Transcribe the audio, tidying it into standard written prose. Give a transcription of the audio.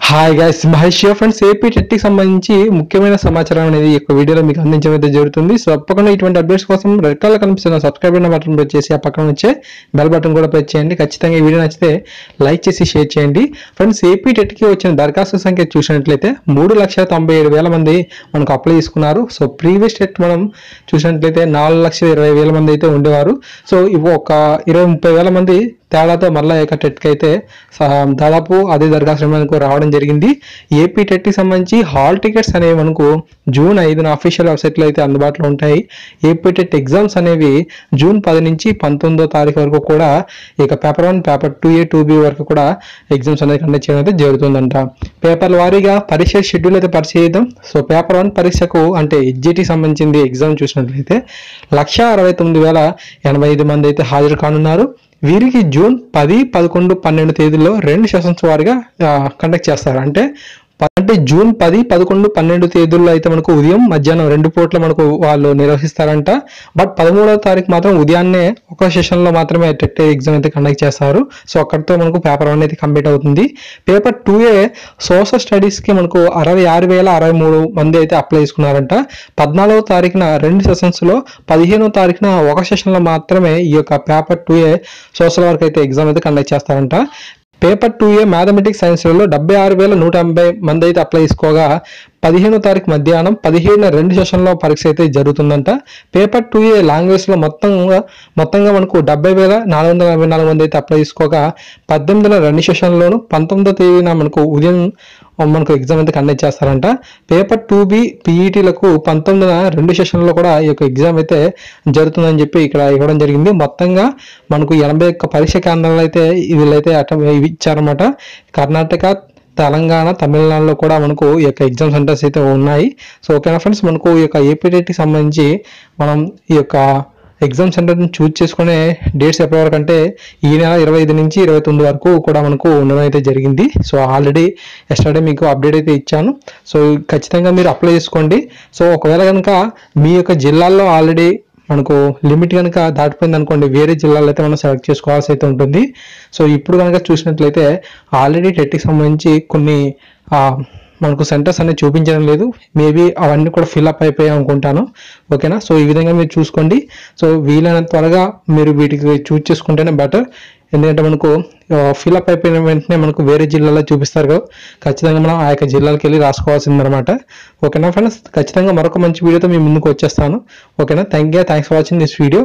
Hi guys, Mahesh friends. AP TET కి సంబంధించి ముఖ్యమైన సమాచారం అనేది ఈ వీడియోలో మీకు అందించడం అయితే జరుగుతుంది. సో తప్పకుండా ఇటువంటి అప్డేట్స్ కోసం రెడ్ కలర్ కనిపిస్తున్న సబ్స్క్రైబ్ బటన్ ప్రెస్ చేసి ఆ పక్కన వచ్చే బెల్ బటన్ కూడా ప్రెస్ చేయండి. ఖచ్చితంగా ఈ వీడియో నచ్చితే లైక్ చేసి షేర్ చేయండి. ఫ్రెండ్స్, ఏపీ టెట్ కి వచ్చిన దరఖాస్తు సంఖ్య చూసినట్లయితే 3,97,000 మంది మనకు అప్లై చేసుకున్నారు. సో ప్రీవియస్ టెట్ మనం చూసినట్లయితే 4,20,000 మంది అయితే ఉండేవారు. సో ఇవి ఒక 20,30,000 మంది తేడాతో మళ్ళీ టెట్కి అయితే దాదాపు అదే దరఖాస్తు మనకు రావడం జరిగింది. ఏపీ టెట్కి సంబంధించి హాల్ టికెట్స్ అనేవి మనకు June 5న అఫీషియల్ వెబ్సైట్లో అయితే అందుబాటులో ఉంటాయి. ఏపీ టెట్ ఎగ్జామ్స్ అనేవి June 10 నుంచి 19వ తారీఖు వరకు కూడా ఇక పేపర్ 1, పేపర్ 2A, 2B వరకు కూడా ఎగ్జామ్స్ అనేది కండక్ట్ చేయడం అయితే జరుగుతుందంట. పేపర్ల వారీగా పరీక్ష షెడ్యూల్ అయితే పరిశీలిద్దాం. సో పేపర్ 1 పరీక్షకు అంటే HGT సంబంధించింది ఎగ్జామ్ చూసినట్లయితే 169,085 మంది అయితే హాజరు కానున్నారు. వీరికి June 10, 11, 12 తేదీల్లో 2 సెషన్స్ వారిగా కండక్ట్ చేస్తారు. అంటే June 10, 11, 12 తేదీల్లో అయితే మనకు ఉదయం మధ్యాహ్నం 2 పూట్ల మనకు వాళ్ళు నిర్వహిస్తారంట. బట్ 13వ తారీఖు మాత్రం ఉదయాన్నే ఒక సెషన్లో మాత్రమే టెట్ ఎగ్జామ్ అయితే కండక్ట్ చేస్తారు. సో అక్కడితో మనకు పేపర్ 1 అయితే కంప్లీట్ అవుతుంది. పేపర్ 2A సోషల్ స్టడీస్కి మనకు 66,063 మంది అయితే అప్లై చేసుకున్నారంట. 14వ తారీఖున 2 సెషన్స్లో, 15వ తారీఖున ఒక సెషన్లో మాత్రమే ఈ యొక్క పేపర్ 2A సోషల్ వర్క్ అయితే ఎగ్జామ్ అయితే కండక్ట్ చేస్తారంట. పేపర్ 2A మ్యాథమెటిక్స్ సైన్స్లలో 76,180 మంది అయితే అప్లై చేసుకోగా 15వ తారీఖు మధ్యాహ్నం 17న 2 సెషన్లో పరీక్ష అయితే జరుగుతుందంట. పేపర్ 2A లాంగ్వేజ్లో మొత్తంగా మనకు 70,444 మంది అయితే అప్లై చేసుకోగా 18న 2 సెషన్లోను, 19వ తేదీన మనకు ఉదయం మనకు ఎగ్జామ్ అయితే కండక్ట్ చేస్తారంట. పేపర్ 2B PETలకు 19న 2 సెషన్లో కూడా ఈ యొక్క ఎగ్జామ్ అయితే జరుగుతుందని చెప్పి ఇక్కడ ఇవ్వడం జరిగింది. మొత్తంగా మనకు 81 పరీక్ష కేంద్రాలు అయితే వీళ్ళైతే ఇచ్చారన్నమాట. కర్ణాటక, తెలంగాణ, తమిళనాడులో కూడా మనకు ఈ యొక్క ఎగ్జామ్ సెంటర్స్ అయితే ఉన్నాయి. సో ఓకేనా ఫ్రెండ్స్, మనకు ఈ యొక్క ఏపీ టెట్కి సంబంధించి మనం ఈ యొక్క ఎగ్జామ్ సెంటర్ని చూజ్ చేసుకునే డేట్స్ ఎప్పటివరకు అంటే ఈ నెల 25 నుంచి 29 వరకు కూడా మనకు ఉండడం అయితే జరిగింది. సో ఆల్రెడీ ఎస్టర్డే మీకు అప్డేట్ అయితే ఇచ్చాను. సో ఖచ్చితంగా మీరు అప్లై చేసుకోండి. సో ఒకవేళ కనుక మీ యొక్క జిల్లాల్లో ఆల్రెడీ మనకు లిమిట్ కనుక దాటిపోయింది అనుకోండి, వేరే జిల్లాలో అయితే మనం సెలెక్ట్ చేసుకోవాల్సి అయితే ఉంటుంది. సో ఇప్పుడు కనుక చూసినట్లయితే ఆల్రెడీ టెట్కి సంబంధించి కొన్ని మనకు సెంటర్స్ అనేది చూపించడం లేదు. మేబీ అవన్నీ కూడా ఫిల్అప్ అయిపోయాయి అనుకుంటాను. ఓకేనా, సో ఈ విధంగా మీరు చూసుకోండి. సో వీలైనంత త్వరగా మీరు వీటికి చూజ్ చేసుకుంటేనే బెటర్. ఎందుకంటే మనకు ఫిల్అప్ అయిపోయిన వెంటనే మనకు వేరే జిల్లాలో చూపిస్తారు కదా, ఖచ్చితంగా మనం ఆ యొక్క జిల్లాలకు వెళ్ళి రాసుకోవాల్సిందనమాట. ఓకేనా ఫ్రెండ్స్, ఖచ్చితంగా మరొక మంచి వీడియోతో మీ ముందుకు వచ్చేస్తాను. ఓకేనా, thanks for watching this video.